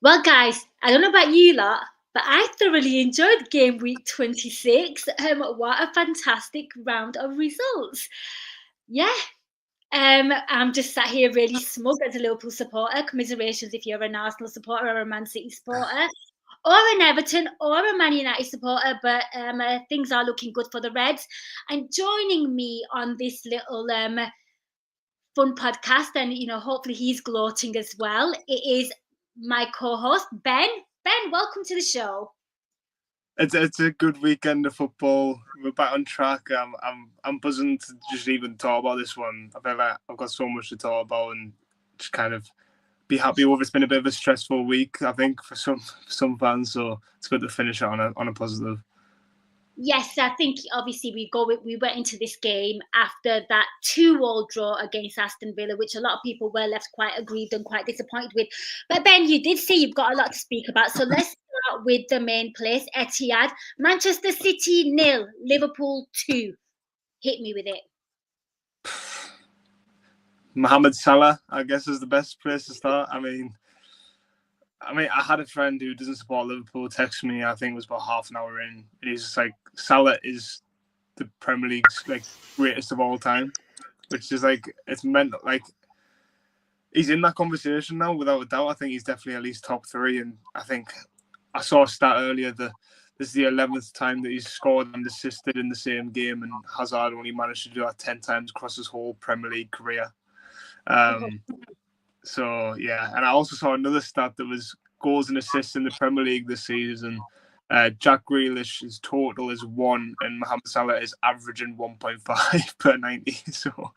Well, guys, I don't know about you lot, but I thoroughly enjoyed game week 26. What a fantastic round of results. Yeah, I'm just sat here really smug as a Liverpool supporter. Commiserations if you're an Arsenal supporter or a Man City supporter, or an Everton or a Man United supporter, but things are looking good for the Reds. And joining me on this little fun podcast, and hopefully he's gloating as well. It is my co-host Ben. Ben, welcome to the show. It's a good weekend of football. We're back on track. I'm buzzing to just even talk about this one. I feel like I've got so much to talk about and just kind of be happy with. It's been a bit of a stressful week, I think, for some fans. So it's good to finish it on a positive. Yes, I think obviously we went into this game after that 2-2 draw against Aston Villa, which a lot of people were left quite aggrieved and quite disappointed with. But Ben, you did say you've got a lot to speak about, so let's start with the main place, Etihad. Manchester City 0, Liverpool 2. Hit me with it. Mohamed Salah, I guess, is the best place to start. I mean, I had a friend who doesn't support Liverpool text me. I think it was about half an hour in. He's just like, Salah is the Premier League's greatest of all time, which is it's meant he's in that conversation now without a doubt. I think he's definitely at least top three, and I think I saw a stat earlier that this is the 11th time that he's scored and assisted in the same game, and Hazard only managed to do that 10 times across his whole Premier League career. So yeah, and I also saw another stat that was goals and assists in the Premier League this season. Jack Grealish's total is 1, and Mohamed Salah is averaging 1.5 per 90. So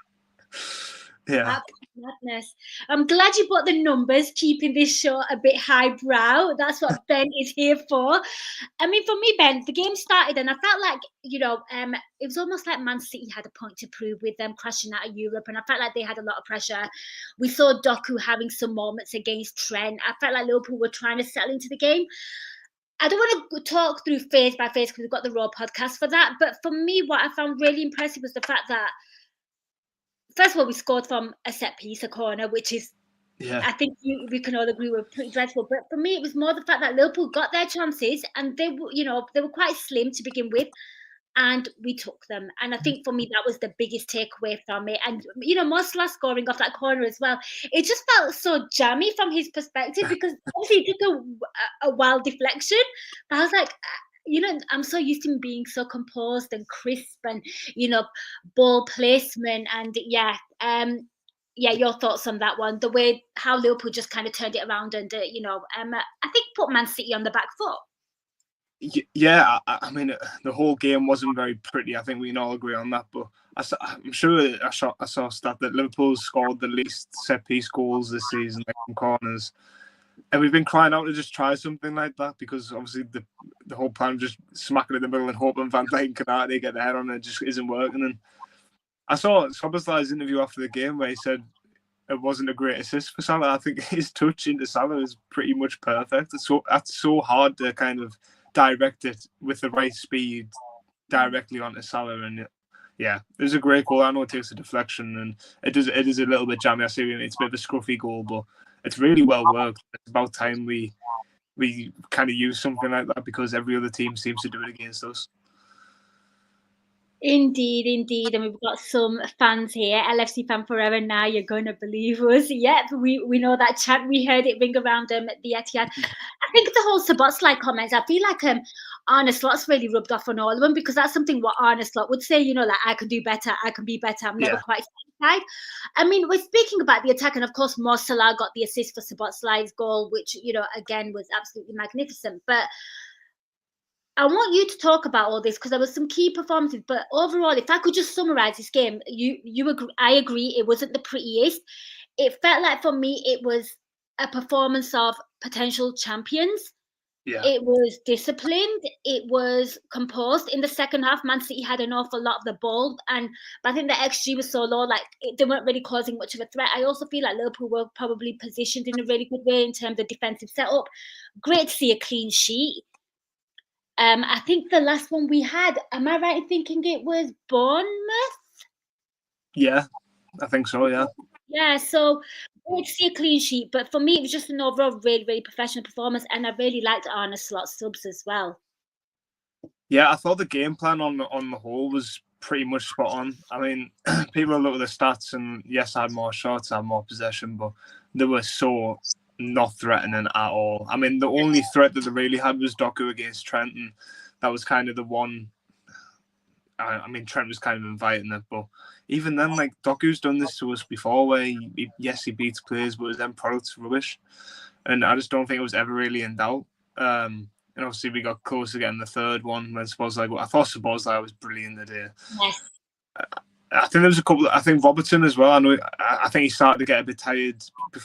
yeah. Madness. I'm glad you brought the numbers, keeping this show a bit highbrow. That's what Ben is here for. I mean, for me, Ben, the game started and I felt like, it was almost like Man City had a point to prove with them crashing out of Europe, and I felt like they had a lot of pressure. We saw Doku having some moments against Trent. I felt like Liverpool were trying to settle into the game. I don't want to talk through phase by phase because we've got the Raw podcast for that, but for me, what I found really impressive was the fact that first of all, we scored from a set piece, a corner, which is, I think we can all agree, were pretty dreadful. But for me, it was more the fact that Liverpool got their chances and they were quite slim to begin with, and we took them. And I think for me, that was the biggest takeaway from it. And Mosla scoring off that corner as well. It just felt so jammy from his perspective because obviously he took a wild deflection. But I was like, I'm so used to him being so composed and crisp and, ball placement. And your thoughts on that one, the way how Liverpool just kind of turned it around and, I think put Man City on the back foot. Yeah, I mean, the whole game wasn't very pretty. I think we can all agree on that. But I'm sure I saw a stat that Liverpool scored the least set-piece goals this season, from corners. And we've been crying out to just try something like that because obviously the whole plan of just smacking in the middle and hoping Van Dijk and Canate get their head on it just isn't working. And I saw Szoboszlai's interview after the game where he said it wasn't a great assist for Salah. I think his touch into Salah is pretty much perfect. That's so hard to kind of direct it with the right speed directly onto Salah. And yeah, it was a great goal. I know it takes a deflection and it is a little bit jammy. I see it's a bit of a scruffy goal, but it's really well worked. It's about time we kind of use something like that because every other team seems to do it against us. Indeed. And we've got some fans here, LFC fan forever now, you're going to believe us. Yep, we know that chant. We heard it ring around at the Etihad. I think the whole Szoboszlai comments, I feel like Arne Slot's really rubbed off on all of them because that's something what Arne Slot would say, like, I can do better, I can be better, I'm never quite satisfied. I mean, we're speaking about the attack, and of course, Mo Salah got the assist for Szoboszlai's goal, which, again, was absolutely magnificent. But I want you to talk about all this because there were some key performances. But overall, if I could just summarize this game, you agree, I agree, it wasn't the prettiest. It felt like for me, it was a performance of potential champions. Yeah. It was disciplined. It was composed. In the second half, Man City had an awful lot of the ball, but I think the XG was so low, they weren't really causing much of a threat. I also feel like Liverpool were probably positioned in a really good way in terms of defensive setup. Great to see a clean sheet. I think the last one we had, am I right in thinking it was Bournemouth? Yeah, I think so, yeah. Yeah, so Great to see a clean sheet, but for me, it was just an overall really, really professional performance, and I really liked Arne Slot's subs as well. Yeah, I thought the game plan on the whole was pretty much spot on. I mean, people look at the stats, and yes, I had more shots, I had more possession, but they were so not threatening at all. I mean, the only threat that they really had was Doku against Trent, and that was kind of the one. I mean, Trent was kind of inviting it, but even then, like, Doku's done this to us before, where he beats players, but his end product's rubbish, and I just don't think it was ever really in doubt. And obviously we got close to getting the third one when Szoboszlai. I thought Szoboszlai was brilliant today. Yes. I think there was a couple. I think Robertson as well. I think he started to get a bit tired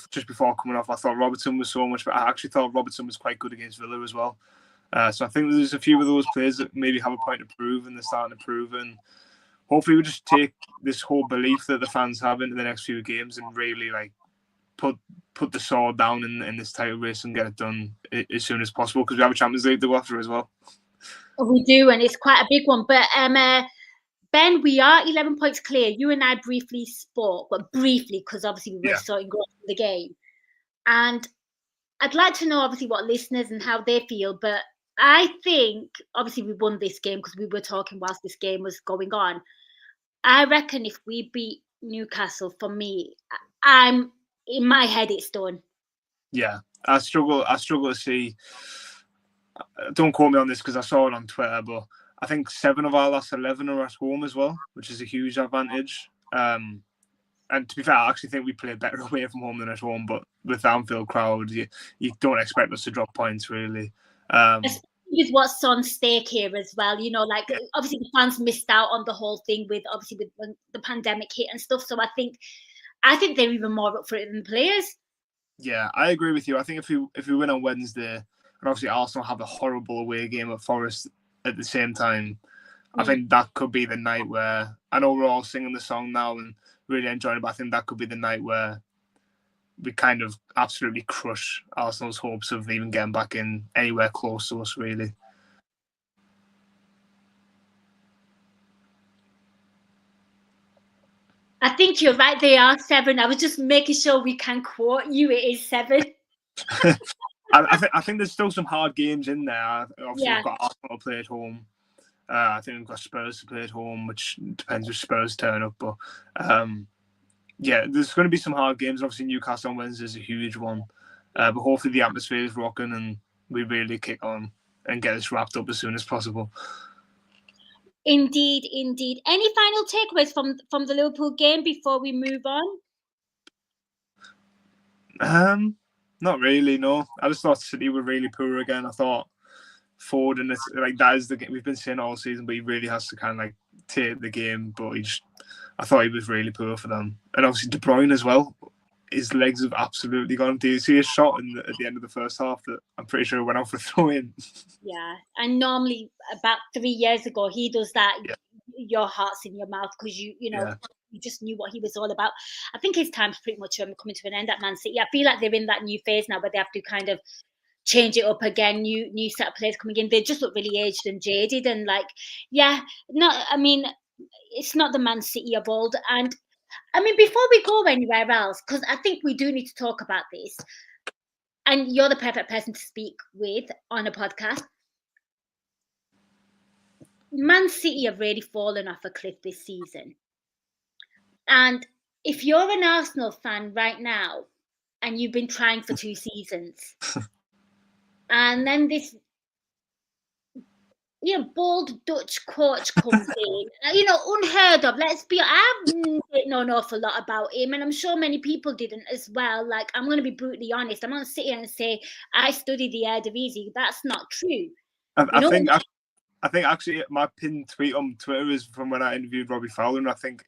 just before coming off. I thought Robertson was so much, but I actually thought Robertson was quite good against Villa as well. So I think there's a few of those players that maybe have a point to prove, and they're starting to prove. And hopefully we just take this whole belief that the fans have into the next few games and really like put the sword down in this title race and get it done as soon as possible, because we have a Champions League to go after as well. We do, and it's quite a big one. But Ben, we are 11 points clear. You and I briefly spoke, but briefly because obviously we were so engrossed in the game. And I'd like to know obviously what listeners and how they feel. But I think obviously we won this game because we were talking whilst this game was going on. I reckon if we beat Newcastle, for me, I'm in my head it's done. Yeah, I struggle to see. Don't quote me on this because I saw it on Twitter, but I think 7 of our last 11 are at home as well, which is a huge advantage. And to be fair, I actually think we played better away from home than at home. But with the Anfield crowd, you don't expect us to drop points really. With what's on stake here as well, you know, like obviously the fans missed out on the whole thing with when the pandemic hit and stuff. So I think they're even more up for it than the players. Yeah, I agree with you. I think if we win on Wednesday, and obviously Arsenal have a horrible away game at Forest at the same time, I think that could be the night where, I know we're all singing the song now and really enjoying it, but I think that could be the night where we kind of absolutely crush Arsenal's hopes of even getting back in anywhere close to us, really. I think you're right. They are 7. I was just making sure we can quote you. It is 7. I think there's still some hard games in there. Obviously, we've got Arsenal to play at home. I think we've got Spurs to play at home, which depends if Spurs turn up. But yeah, there's going to be some hard games. Obviously, Newcastle on Wednesday is a huge one. But hopefully the atmosphere is rocking and we really kick on and get this wrapped up as soon as possible. Indeed. Any final takeaways from the Liverpool game before we move on? Not really, no. I just thought City were really poor again. I thought Ford, and it's like that is the game we've been saying all season, but he really has to kind of like take the game. But I thought he was really poor for them, and obviously De Bruyne as well. His legs have absolutely gone. Do you see a shot at the end of the first half that I'm pretty sure went out for a throw in? Yeah, and normally about 3 years ago he does that. Yeah. Your heart's in your mouth because you know. Yeah. You just knew what he was all about. I think his time's pretty much coming to an end at Man City. I feel like they're in that new phase now where they have to kind of change it up again. New set of players coming in. They just look really aged and jaded and like, I mean, it's not the Man City of old. And I mean, before we go anywhere else, because I think we do need to talk about this, and you're the perfect person to speak with on a podcast. Man City have really fallen off a cliff this season. And if you're an Arsenal fan right now and you've been trying for 2 seasons, and then this bald Dutch coach comes in, unheard of. Let's be, I didn't know an awful lot about him, and I'm sure many people didn't as well. Like, I'm going to be brutally honest. I'm not sit here and say I studied the Eredivisie. That's not true. I think actually my pinned tweet on Twitter is from when I interviewed Robbie Fowler, and I think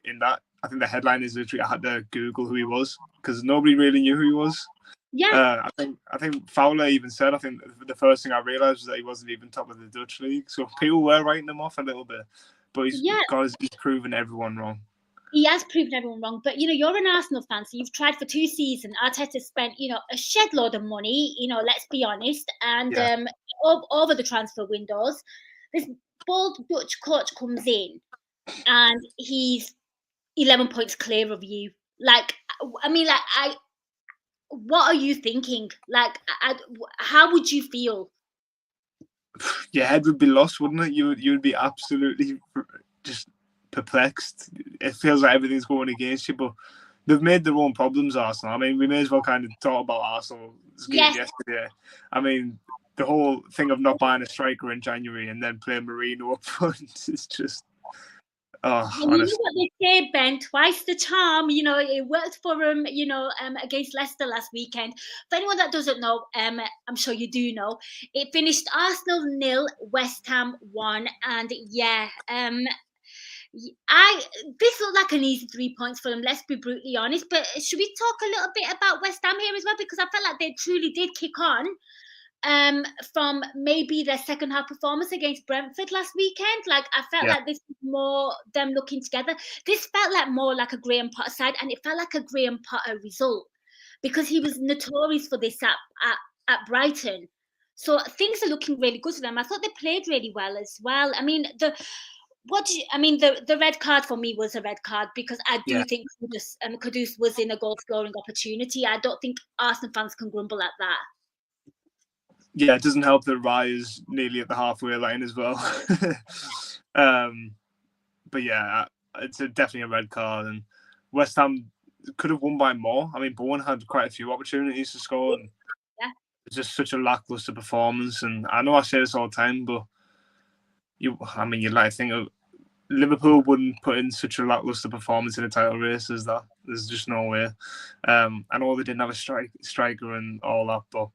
the headline is literally I had to Google who he was because nobody really knew who he was. Yeah. I think Fowler even said, I think the first thing I realised was that he wasn't even top of the Dutch league. So people were writing him off a little bit. But he's proven everyone wrong. He has proven everyone wrong. But, you're an Arsenal fan, so you've tried for 2 seasons. Arteta spent, a shed load of money, let's be honest. And over the transfer windows, this bold Dutch coach comes in and he's 11 points clear of you. Like, I mean, like, what are you thinking? Like, how would you feel? Your head would be lost, wouldn't it? You'd be absolutely just perplexed. It feels like everything's going against you, but they've made their own problems, Arsenal. I mean, we may as well kind of talk about Arsenal's game yesterday. I mean, the whole thing of not buying a striker in January and then playing Marino up front is just... Oh, you know what they say, Ben, twice the charm. You know, it worked for him, against Leicester last weekend. For anyone that doesn't know, I'm sure you do know, it finished Arsenal 0, West Ham 1. And this looked like an easy 3 points for them, let's be brutally honest. But should we talk a little bit about West Ham here as well? Because I felt like they truly did kick on from maybe their second half performance against Brentford last weekend. Like, I felt like this was more them looking together. This felt like more like a Graham Potter side, and it felt like a Graham Potter result because he was notorious for this at Brighton. So things are looking really good for them. I thought they played really well as well. I mean, the red card for me was a red card because I do think Kudus was in a goal scoring opportunity. I don't think Arsenal fans can grumble at that. Yeah, it doesn't help that Rye is nearly at the halfway line as well. But yeah, it's definitely a red card, and West Ham could have won by more. I mean, Bowen had quite a few opportunities to score, and it's just such a lackluster performance. And I know I say this all the time, but you'd like to think of Liverpool wouldn't put in such a lackluster performance in a title race as that. There's just no way. I know they didn't have a striker and all that, but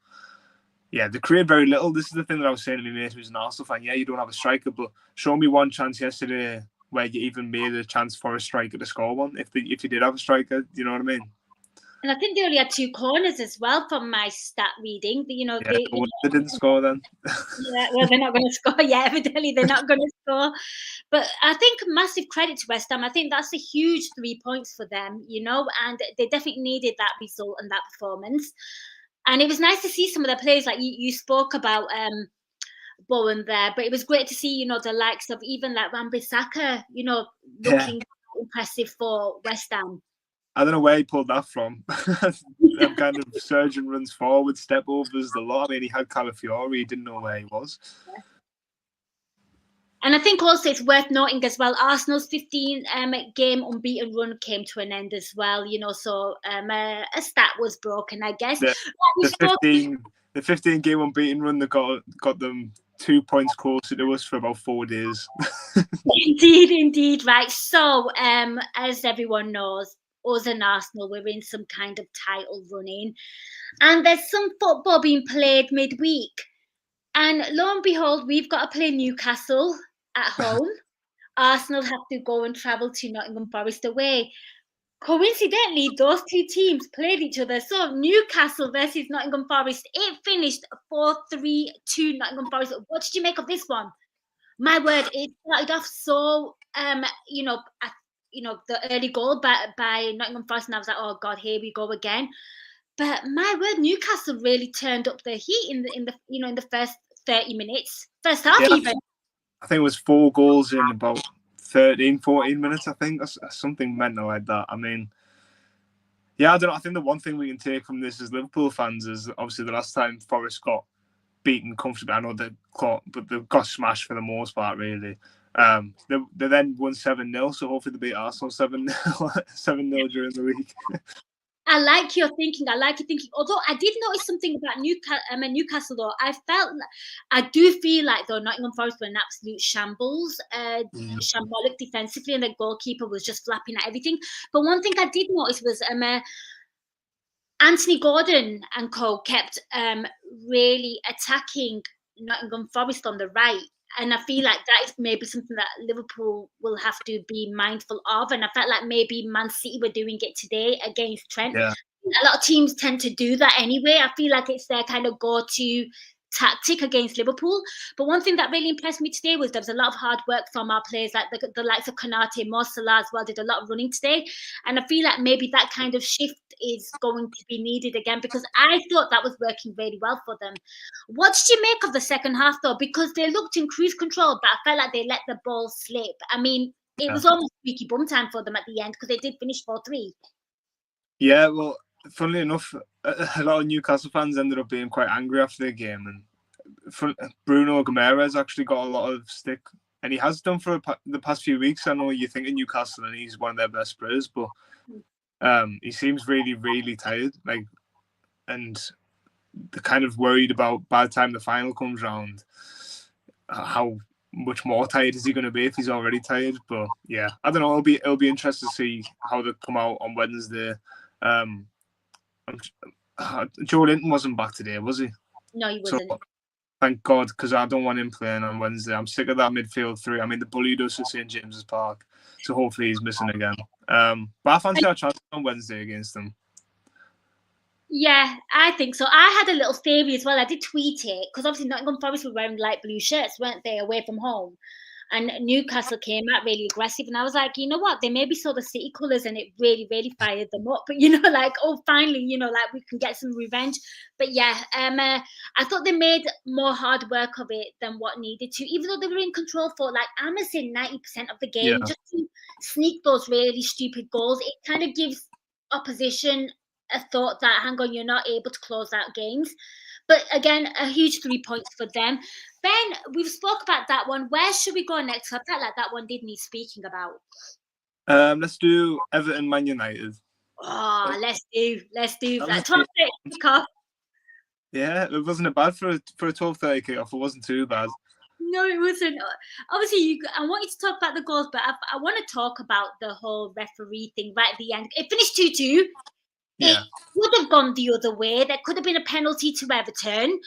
yeah, they create very little. This is the thing that I was saying to my mate who's an Arsenal fan. Yeah, you don't have a striker, but show me one chance yesterday where you even made a chance for a striker to score one. If you did have a striker, you know what I mean? And I think they only had 2 corners as well from my stat reading. They didn't score then. Yeah, well, they're not going to score. Yeah, evidently they're not going to score. But I think massive credit to West Ham. I think that's a huge 3 points for them, and they definitely needed that result and that performance. And it was nice to see some of the players, like you spoke about Bowen there, but it was great to see, the likes of even like Wan-Bissaka, looking impressive for West Ham. I don't know where he pulled that from. Them kind of surgeon runs forward, step overs the lot. I mean, he had Calafiori, he didn't know where he was. Yeah. And I think also it's worth noting as well, Arsenal's 15-game unbeaten run came to an end as well, so a stat was broken, I guess. The 15-game unbeaten run that got them 2 points closer to us for about 4 days. Indeed, right. So, as everyone knows, us and Arsenal, we're in some kind of title running. And there's some football being played midweek. And lo and behold, we've got to play Newcastle at home. Arsenal have to go and travel to Nottingham Forest away. Coincidentally, those two teams played each other. So Newcastle versus Nottingham Forest, it finished 4-3 to Nottingham Forest. What did you make of this one? My word, it started off so, the early goal by Nottingham Forest, and I was like, oh God, here we go again. But my word, Newcastle really turned up the heat in the first 30 minutes, first half even. I think it was 4 goals in about 13, 14 minutes, I think. That's something mental like that. I mean, yeah, I don't know. I think the one thing we can take from this as Liverpool fans is obviously the last time Forest got beaten comfortably. I know they got smashed for the most part, really. They then won 7-0, so hopefully they beat Arsenal 7-0 during the week. I like your thinking. Although I did notice something about Newcastle, though. I do feel like though Nottingham Forest were an absolute shambles, shambolic defensively, and the goalkeeper was just flapping at everything. But one thing I did notice was Anthony Gordon and co kept really attacking Nottingham Forest on the right. And I feel like that is maybe something that Liverpool will have to be mindful of. And I felt like maybe Man City were doing it today against Trent. Yeah. A lot of teams tend to do that anyway. I feel like it's their kind of go-to tactic against Liverpool. But one thing that really impressed me today was there was a lot of hard work from our players, like the likes of Konate, Mo Salah as well, did a lot of running today. And I feel like maybe that kind of shift is going to be needed again, because I thought that was working really well for them. What did you make of the second half, though? Because they looked in cruise control, but I felt like they let the ball slip. I mean, it was almost squeaky bum time for them at the end, because they did finish 4-3. Yeah, well, funnily enough, a lot of Newcastle fans ended up being quite angry after the game, and Bruno Guimaraes actually got a lot of stick, and he has done for the past few weeks. I know you think of Newcastle and he's one of their best players, but he seems really, really tired. And they're kind of worried about by the time the final comes round, how much more tired is he going to be if he's already tired. But yeah, I don't know. It'll be interesting to see how they come out on Wednesday. Joe Linton wasn't back today, was he? No, he wasn't. So, thank God, because I don't want him playing on Wednesday. I'm sick of that midfield three. I mean, the bullied us at St James's Park, so hopefully he's missing again. But I fancy our chance on Wednesday against them. Yeah, I think so. I had a little theory as well. I did tweet it because obviously Nottingham Forest were wearing light blue shirts, weren't they, away from home? And Newcastle came out really aggressive. And I was like, you know what? They maybe saw the City colours and it really, really fired them up. But, like, oh, finally, like we can get some revenge. But yeah, I thought they made more hard work of it than what needed to, even though they were in control for, like, I'm going to say 90% of the game. Yeah. Just to sneak those really stupid goals, it kind of gives opposition a thought that, hang on, you're not able to close out games. But again, a huge 3 points for them. Ben, we've spoke about that one. Where should we go next? I felt like that one did need speaking about. Let's do Everton Man United. Oh, let's do. Like 12:30 kickoff. Yeah, it wasn't bad for a 12:30 kickoff. It wasn't too bad. No, it wasn't. Obviously, I want you to talk about the goals, but I want to talk about the whole referee thing right at the end. It finished 2-2. Yeah. It would have gone the other way. There could have been a penalty to Everton.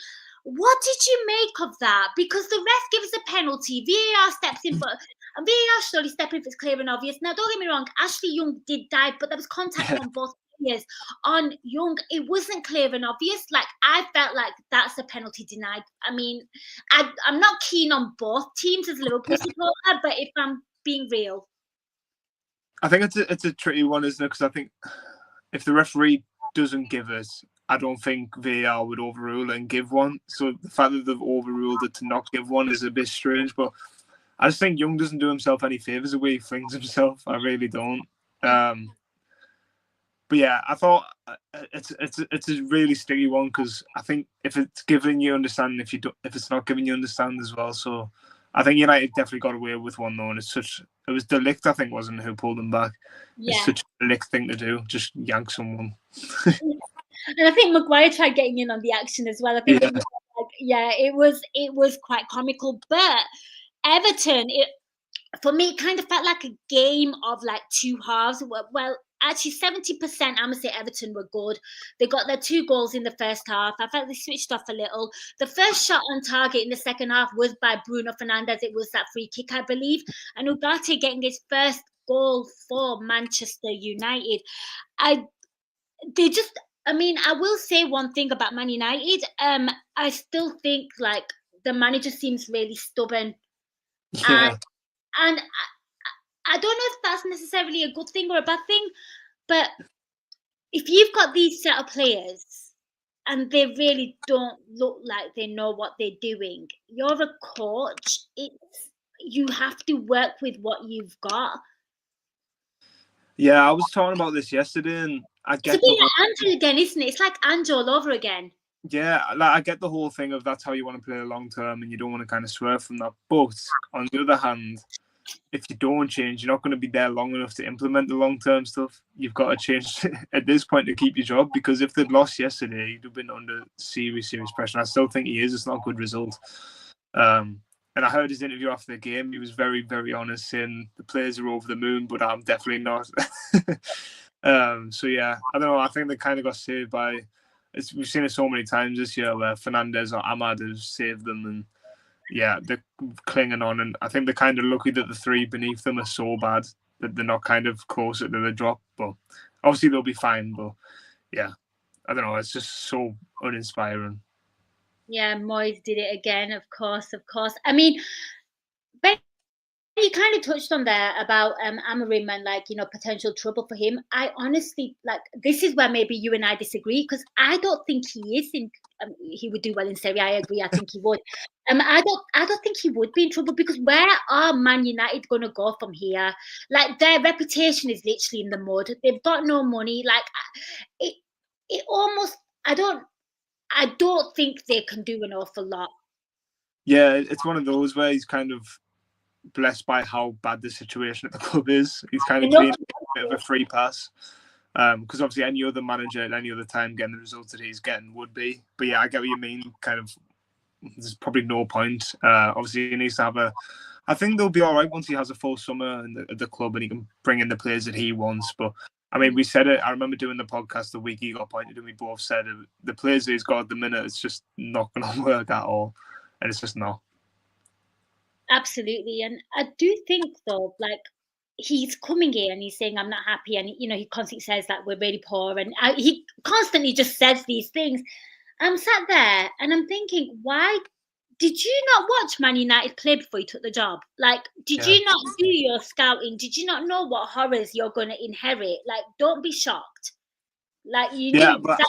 What did you make of that? Because the ref gives a penalty, VAR steps in, but VAR should only step in if it's clear and obvious. Now, don't get me wrong, Ashley Young did dive, but there was contact on both players. On Young, it wasn't clear and obvious. Like, I felt like that's a penalty denied. I mean, I'm not keen on both teams as a Liverpool supporter, but if I'm being real. I think it's a tricky one, isn't it? Because I think if the referee doesn't give it, I don't think VAR would overrule and give one. So the fact that they've overruled it to not give one is a bit strange. But I just think Young doesn't do himself any favours the way he flings himself. I really don't. But yeah, I thought it's a really sticky one because I think if it's giving you understand, if it's not giving you understand as well. So I think United definitely got away with one though, and it was De Ligt, I think, wasn't it, who pulled them back. Yeah. It's such a De Ligt thing to do, just yank someone. And I think Maguire tried getting in on the action as well. I think it was quite comical. But Everton, for me, it kind of felt like a game of like two halves. Well, actually, 70%, I'm going to say Everton were good. They got their 2 goals in the first half. I felt they switched off a little. The first shot on target in the second half was by Bruno Fernandes. It was that free kick, I believe. And Ugarte getting his first goal for Manchester United. I will say one thing about Man United. I still think like the manager seems really stubborn. Yeah. And I don't know if that's necessarily a good thing or a bad thing, but if you've got these set of players and they really don't look like they know what they're doing, you're a coach. You have to work with what you've got. Yeah, I was talking about this yesterday, and I get it's a bit like Andrew again, isn't it? It's like Andrew all over again. Yeah, like I get the whole thing of that's how you want to play long term, and you don't want to kind of swerve from that. But on the other hand, if you don't change, you're not going to be there long enough to implement the long term stuff. You've got to change at this point to keep your job, because if they'd lost yesterday, you'd have been under serious pressure. And I still think he is. It's not a good result. And I heard his interview after the game. He was very, very honest, saying the players are over the moon, but I'm definitely not. So yeah, I don't know. I think they kind of got saved by. We've seen it so many times this year where Fernandes or Ahmad have saved them, and yeah, they're clinging on. And I think they're kind of lucky that the 3 beneath them are so bad that they're not kind of closer to the drop. But obviously they'll be fine. But yeah, I don't know. It's just so uninspiring. Yeah, Moyes did it again, of course. I mean, Ben, you kind of touched on there about Amorim and potential trouble for him. I honestly this is where maybe you and I disagree, because I don't think he is in. He would do well in Serie A. I agree. I think he would. I don't think he would be in trouble, because where are Man United going to go from here? Like, their reputation is literally in the mud. They've got no money. it almost, I don't think they can do an awful lot. Yeah, it's one of those where he's kind of blessed by how bad the situation at the club is. He's kind of been a bit of a free pass. Because obviously any other manager at any other time getting the results that he's getting would be. But yeah, I get what you mean. Kind of, there's probably no point. Obviously, he needs to have a. I think they'll be all right once he has a full summer at the club and he can bring in the players that he wants. But I mean, we said it. I remember doing the podcast the week he got appointed, and we both said the players that he's got at the minute, it's just not going to work at all, and it's just not. Absolutely, and I do think though, like, he's coming in and he's saying I'm not happy, and he constantly says that we're really poor, and he constantly just says these things. I'm sat there and I'm thinking, why did you not watch Man United play before you took the job? Like, did you not do your scouting? Did you not know what horrors you're going to inherit? Like, don't be shocked. Like, you need. But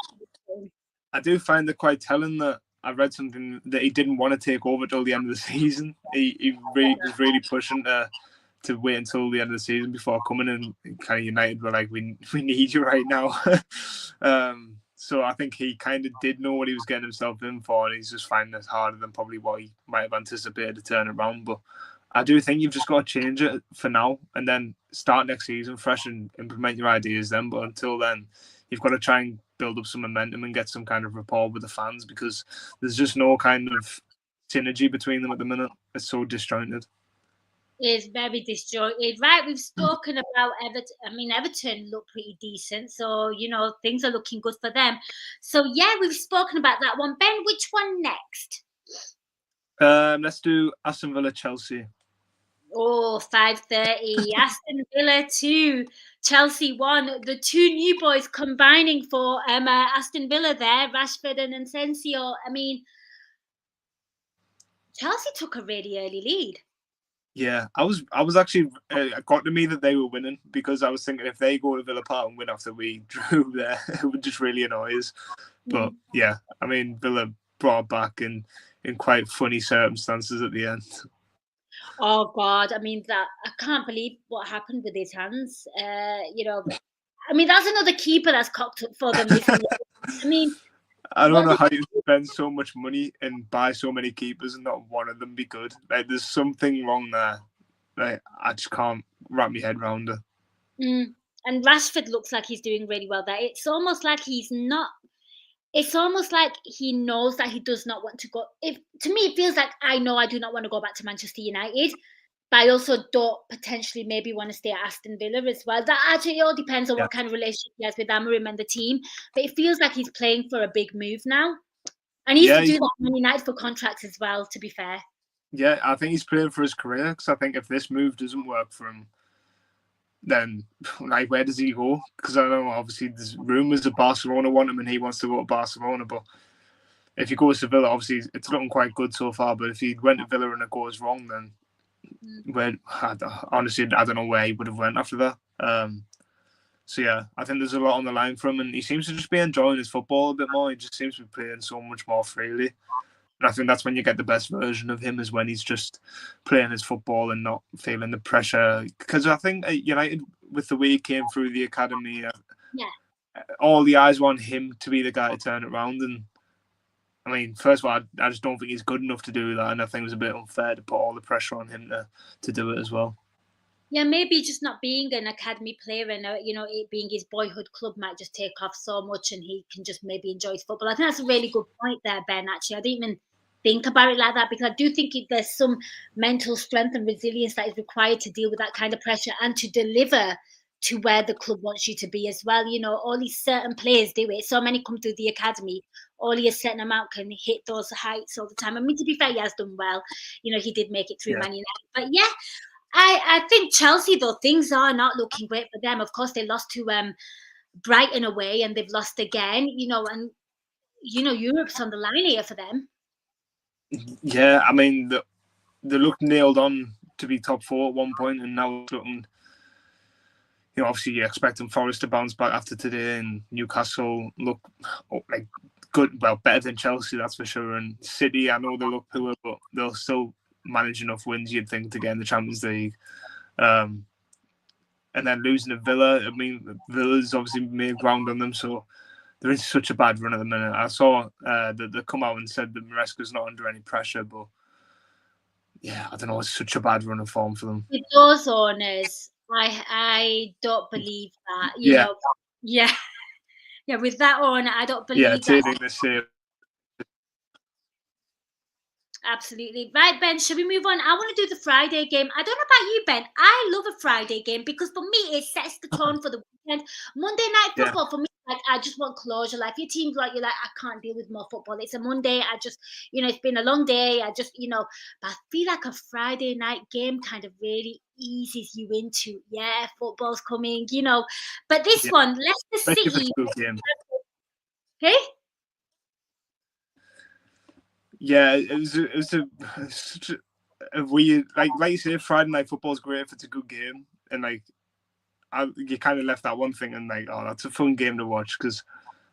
I do find it quite telling that I read something that he didn't want to take over till the end of the season. He was really pushing to wait until the end of the season before coming in. Kind of United were like, we need you right now. So I think he kind of did know what he was getting himself in for, and he's just finding it harder than probably what he might have anticipated to turn around. But I do think you've just got to change it for now and then start next season fresh and implement your ideas then. But until then, you've got to try and build up some momentum and get some kind of rapport with the fans, because there's just no kind of synergy between them at the minute. It's so disjointed. Is very disjointed, right? We've spoken about Everton. I mean, Everton look pretty decent, so things are looking good for them. So yeah, we've spoken about that one. Ben, which one next? Let's do Aston Villa Chelsea. Oh, 5:30. Aston Villa 2, Chelsea 1. The two new boys combining for Aston Villa there, Rashford and Asensio. I mean, Chelsea took a really early lead. Yeah, I was actually it got to me that they were winning, because I was thinking if they go to Villa Park and win after we drew there, it would just really annoy us. But yeah, I mean, Villa brought back in quite funny circumstances at the end. Oh God! I mean, I can't believe what happened with his hands. I mean, that's another keeper that's cocked up for them. I mean, I don't know how you spend so much money and buy so many keepers and not one of them be good. Like, there's something wrong there. Like, I just can't wrap my head around it. And Rashford looks like he's doing really well there. It's almost like he's not. It's almost like he knows that he does not want to go. To me, it feels like I know I do not want to go back to Manchester United, but I also don't potentially maybe want to stay at Aston Villa as well. That actually all depends on what kind of relationship he has with Amorim and the team. But it feels like he's playing for a big move now. And he used to do that Man United for contracts as well, to be fair. Yeah, I think he's playing for his career, because I think if this move doesn't work for him, then like, where does he go? Because I know obviously there's rumours that Barcelona want him and he wants to go to Barcelona, but if he goes to Villa, obviously it's looking quite good so far. But if he went to Villa and it goes wrong, then honestly, I don't know where he would have went after that. So yeah, I think there's a lot on the line for him, and he seems to just be enjoying his football a bit more. He just seems to be playing so much more freely. And I think that's when you get the best version of him, is when he's just playing his football and not feeling the pressure. Because I think at United, with the way he came through the academy, all the eyes want him to be the guy to turn it around. And I mean, first of all, I just don't think he's good enough to do that. And I think it was a bit unfair to put all the pressure on him to do it as well. Yeah, maybe just not being an academy player and it being his boyhood club might just take off so much, and he can just maybe enjoy his football. I think that's a really good point there, Ben. Actually, I didn't even think about it like that, because I do think there's some mental strength and resilience that is required to deal with that kind of pressure and to deliver to where the club wants you to be as well. Only certain players do it. So many come through the academy. Only a certain amount can hit those heights all the time. I mean, to be fair, he has done well. He did make it through Man United, but yeah. I think Chelsea, though, things are not looking great for them. Of course, they lost to Brighton away, and they've lost again. And Europe's on the line here for them. Yeah, I mean, they looked nailed on to be top 4 at one point, and now looking. Obviously you're expecting Forest to bounce back after today, and Newcastle look like good, well, better than Chelsea, that's for sure. And City, I know they look poor, but they'll still manage enough wins, you'd think, to get in the Champions League. And then losing to Villa, I mean, Villa's obviously made ground on them, so they're in such a bad run at the minute. I saw that they come out and said that Maresca's not under any pressure, but yeah, I don't know. It's such a bad run of form for them. With those owners, I don't believe that. Yeah, Yeah, yeah. With that owner, I don't yeah, believe that. taking the same. Absolutely. Right, Ben, shall we move on? I want to do the Friday game. I don't know about you, Ben. I love a Friday game because for me, it sets the tone for the weekend. Monday night Yeah, football, for me, like I just want closure. Like if your team's like, you're like, I can't deal with more football. It's a Monday. I just, it's been a long day. I just, but I feel like a Friday night game kind of really eases you into, yeah, football's coming, But this yeah. one, Leicester Especially if it's City, a good game. hey? Yeah, it was such a weird, like you say, Friday night football is great if it's a good game, and like you kind of left that one thing and like, oh, that's a fun game to watch because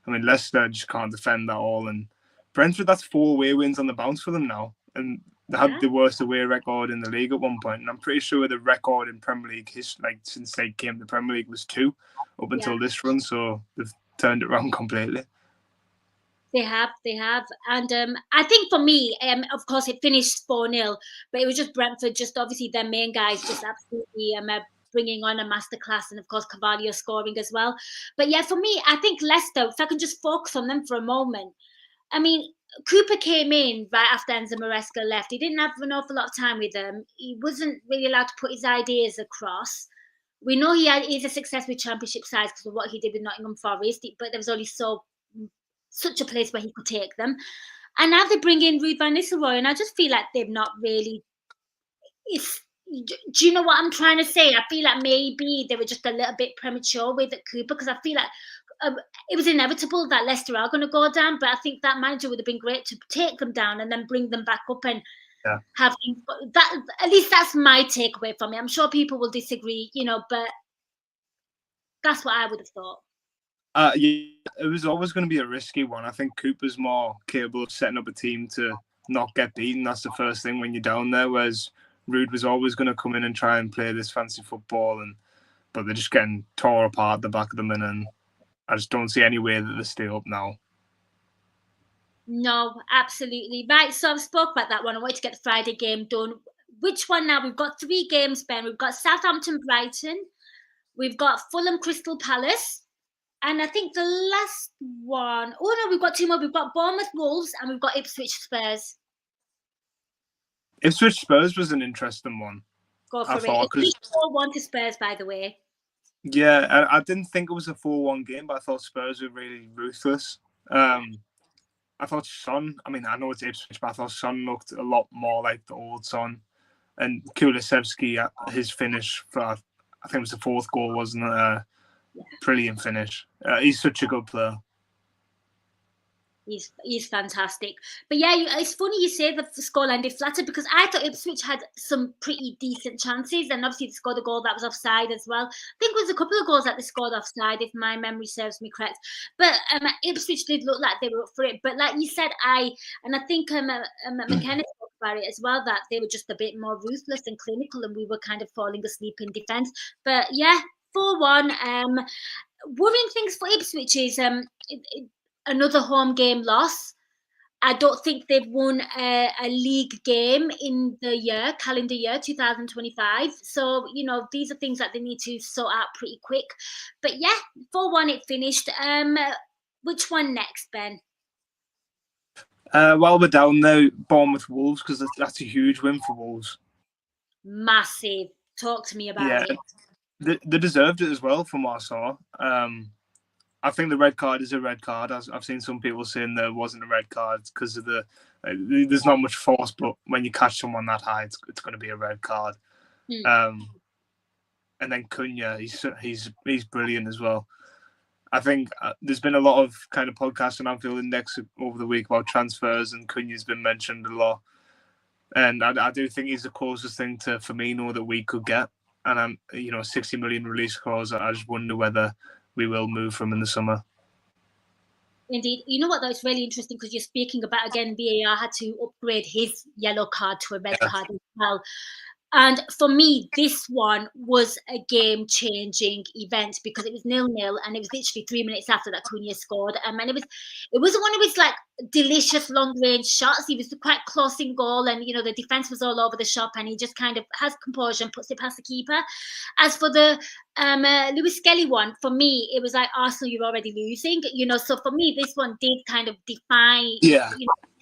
I mean Leicester just can't defend that all, and Brentford, that's 4 away wins on the bounce for them now, and they had Yeah. the worst away record in the league at one point, and I'm pretty sure the record in Premier League history, like since they came to Premier League, was 2 up until this run, so they've turned it around completely. They have, and I think for me, of course, it finished 4-0, but it was just Brentford, just obviously their main guys, just absolutely bringing on a masterclass, and of course Carvalho scoring as well. But yeah, for me, I think Leicester. If I can just focus on them for a moment, I mean, Cooper came in right after Enzo Maresca left. He didn't have an awful lot of time with them. He wasn't really allowed to put his ideas across. We know he's a success with Championship sides because of what he did with Nottingham Forest, but there was only such a place where he could take them. And now they bring in Ruud van Nistelrooy, and I just feel like they've not really. If do you know what I'm trying to say? I feel like maybe they were just a little bit premature with Cooper because I feel like it was inevitable that Leicester are going to go down. But I think that manager would have been great to take them down and then bring them back up and have that. At least that's my takeaway from it. I'm sure people will disagree, but that's what I would have thought. Yeah, it was always going to be a risky one. I think Cooper's more capable of setting up a team to not get beaten. That's the first thing when you're down there. Whereas Ruud was always going to come in and try and play this fancy football, but they're just getting tore apart at the back of them, and I just don't see any way that they stay up now. No, absolutely. Right, so I've spoke about that one. I wanted to get the Friday game done. Which one now? We've got 3 games, Ben. We've got Southampton, Brighton. We've got Fulham, Crystal Palace. And I think the last one, oh no, we've got 2 more. We've got Bournemouth, Wolves, and we've got Ipswich, Spurs. Ipswich Spurs was an interesting one. Go for it. It's 4-1 to Spurs, by the way. Yeah, I didn't think it was a 4-1 game, but I thought Spurs were really ruthless. I thought Son, I mean, I know it's Ipswich, but I thought Son looked a lot more like the old Son. And Kulusevski, his finish for, I think it was the 4th goal, wasn't it? Brilliant finish. He's such a good player. He's fantastic. But yeah, it's funny you say the scoreline did flatter because I thought Ipswich had some pretty decent chances, and obviously they scored a goal that was offside as well. I think it was a couple of goals that they scored offside, if my memory serves me correct. But Ipswich did look like they were up for it. But like you said, I think McKenna talked about it as well, that they were just a bit more ruthless and clinical, and we were kind of falling asleep in defence. But yeah, 4-1. Worrying things for Ipswich is another home game loss. I don't think they've won a league game in the calendar year 2025. So, these are things that they need to sort out pretty quick. But yeah, 4-1 it finished. Which one next, Ben? While we're down there, Bournemouth Wolves, because that's a huge win for Wolves. Massive. Talk to me about it. They deserved it as well, from what I saw. I think the red card is a red card. I've seen some people saying there wasn't a red card because of there's not much force, but when you catch someone that high, it's going to be a red card. And then Cunha, he's brilliant as well. I think there's been a lot of kind of podcasts on Anfield Index over the week about transfers, and Cunha's been mentioned a lot. And I do think he's the closest thing to Firmino that we could get. And 60 million release clause. I just wonder whether we will move from in the summer. Indeed. You know what, though? It's really interesting because you're speaking about, again, VAR had to upgrade his yellow card to a red card as well. And for me, this one was a game-changing event because it was 0-0, and it was literally 3 minutes after that Cunha scored. And it wasn't one of his like delicious long-range shots. He was quite close in goal, and the defense was all over the shop, and he just kind of has composure and puts it past the keeper. As for the Lewis Skelly one, for me, it was like Arsenal, you're already losing. So for me, this one did kind of defy. Yeah.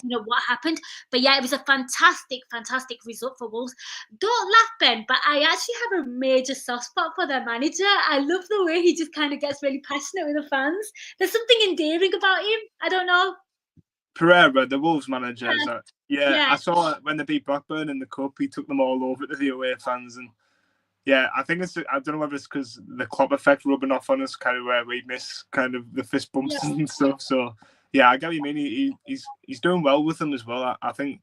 What happened. But yeah, it was a fantastic result for Wolves. Don't laugh, Ben, but I actually have a major soft spot for their manager. I love the way he just kind of gets really passionate with the fans. There's something endearing about him. I don't know. Pereira, the Wolves manager. Yeah. I saw it when they beat Blackburn in the cup. He took them all over to the away fans, and yeah, I think I don't know whether it's because the Klopp effect rubbing off on us, kind of where we miss kind of the fist bumps and stuff. So yeah, I get what you mean. He's doing well with them as well. I think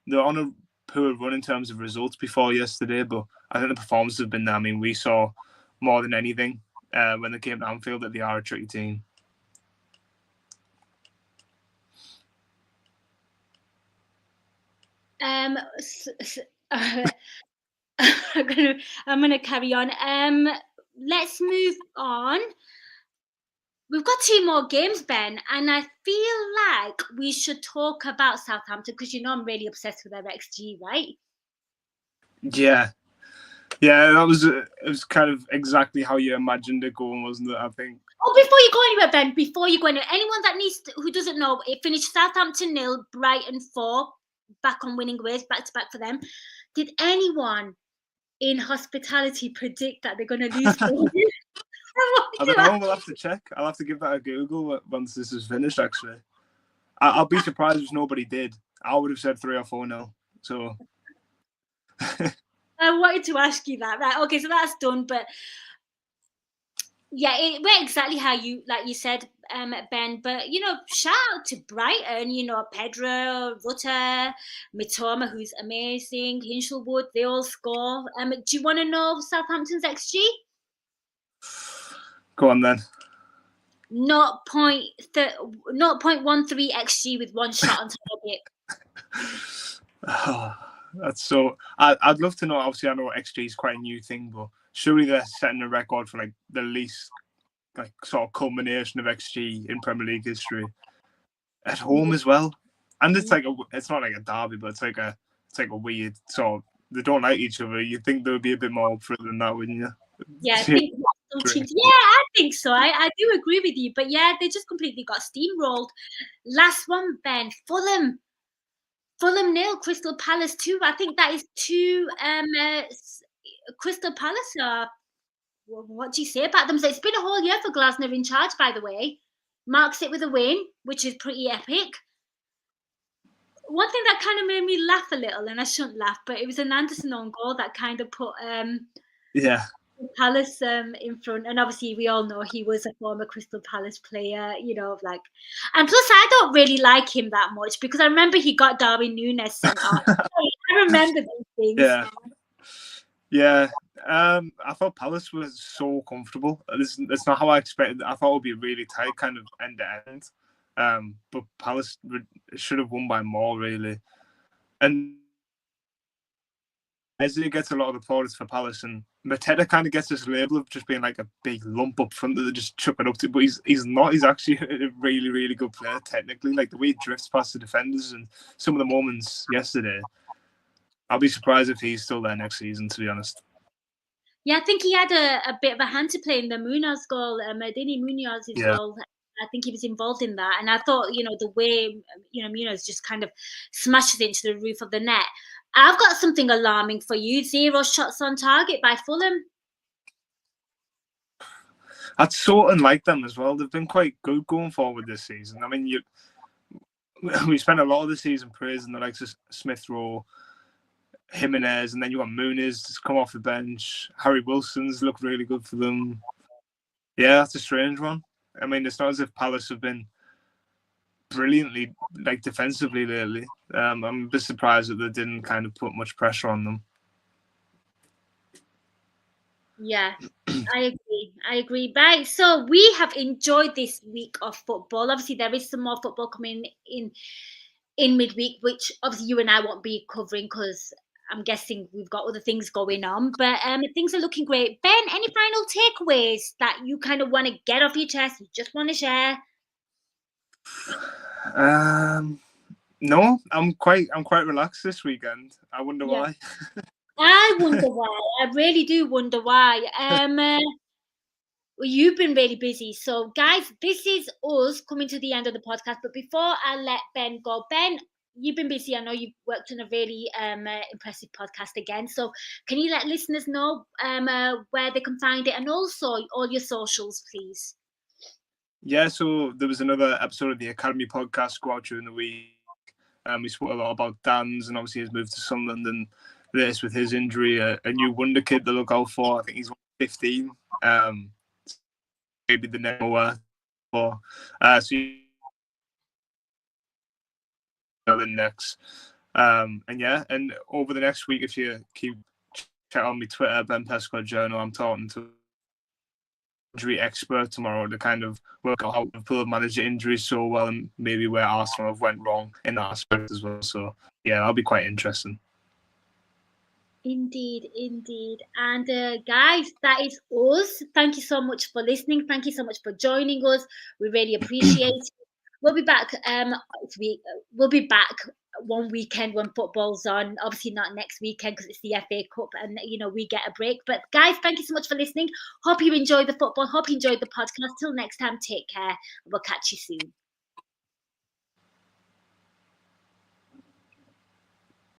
they're on a poor run in terms of results before yesterday, but I think the performances have been there. I mean, we saw more than anything when they came to Anfield that they are a tricky team. I'm gonna carry on. Let's move on. We've got 2 more games, Ben, and I feel like we should talk about Southampton because I'm really obsessed with their XG, right? Yeah, it was kind of exactly how you imagined it going, wasn't it? I think. Oh, before you go anywhere, Ben, anyone that who doesn't know, it finished Southampton 0, Brighton 4, back on winning ways, back to back for them. Did anyone in hospitality predict that they're going to lose? I don't know. We'll have to check. I'll have to give that a Google once this is finished. Actually, I'll be surprised if nobody did. I would have said 3 or 4-0. So I wanted to ask you that. Right? Okay, so that's done. But yeah, it went exactly how you said, Ben. But shout out to Brighton. Pedro, Rutter, Mitoma, who's amazing. Hinchelwood, they all score. Do you want to know Southampton's XG? Go on then. 0.13 XG with 1 shot on target. That's so. I'd love to know. Obviously, I know XG is quite a new thing, but surely they're setting a record for like the least sort of culmination of XG in Premier League history at home as well. And it's not like a derby, but it's like a weird sort of, they don't like each other. You'd think there would be a bit more up for it than that, wouldn't you? Yeah, I think so. I do agree with you, but yeah, they just completely got steamrolled. Last one, Ben. Fulham 0, Crystal Palace 2. I think that is 2. Crystal Palace what do you say about them? So it's been a whole year for Glasner in charge, by the way. Marks it with a win, which is pretty epic. One thing that kind of made me laugh a little, and I shouldn't laugh, but it was an Anderson on goal that kind of put Palace in front. And obviously we all know he was a former Crystal Palace player, and plus I don't really like him that much because I remember he got Darwin Núñez sent off. I remember these things. Yeah. I thought Palace was so comfortable. That's not how I expected. I thought it would be really tight, kind of end to end. But Palace should have won by more, really. And Ezra gets a lot of the plaudits for Palace, and Mateta kind of gets this label of just being like a big lump up front that they just chuck it up to. But he's not. He's actually a really, really good player technically. Like the way he drifts past the defenders and some of the moments yesterday. I'll be surprised if he's still there next season, to be honest. Yeah, I think he had a bit of a hand to play in the Munoz goal, Medini Munoz's goal. I think he was involved in that. And I thought, the way, Munoz just kind of smashes into the roof of the net. I've got something alarming for you. 0 shots on target by Fulham. That's so unlike them as well. They've been quite good going forward this season. I mean, we spent a lot of the season praising the likes of Smith Rowe, Jimenez, and then you got Muniz to come off the bench. Harry Wilson's looked really good for them. Yeah, that's a strange one. I mean, it's not as if Palace have been brilliantly defensively lately. I'm a bit surprised that they didn't kind of put much pressure on them. Yeah, I agree. Right, so we have enjoyed this week of football. Obviously, there is some more football coming in midweek, which obviously you and I won't be covering because I'm guessing we've got other things going on, but things are looking great. Ben, any final takeaways that you kind of want to get off your chest? You just want to share? No, I'm quite relaxed this weekend. I wonder why. I wonder why. I really do wonder why. Well, you've been really busy. So, guys, this is us coming to the end of the podcast. But before I let Ben go, Ben, you've been busy. I know you've worked on a really impressive podcast again. So, can you let listeners know where they can find it, and also all your socials, please? Yeah, so there was another episode of the Academy podcast go out during the week. We spoke a lot about Dan's and obviously his move to Sunderland and this with his injury, a new wonder kid to look out for. I think he's 15. Maybe the next one. So the next. And yeah, and over the next week, if you keep check on my Twitter, Ben Pesco Journal, I'm talking to injury expert tomorrow to kind of work out how Liverpool have managed injuries so well and maybe where Arsenal have went wrong in that aspect as well. So yeah, that'll be quite interesting. Indeed. And guys, that is us. Thank you so much for listening. Thank you so much for joining us. We really appreciate it. We'll be back. We'll be back one weekend when football's on. Obviously not next weekend because it's the FA Cup and we get a break. But guys, thank you so much for listening. Hope you enjoyed the football. Hope you enjoyed the podcast. Till next time, take care. We'll catch you soon.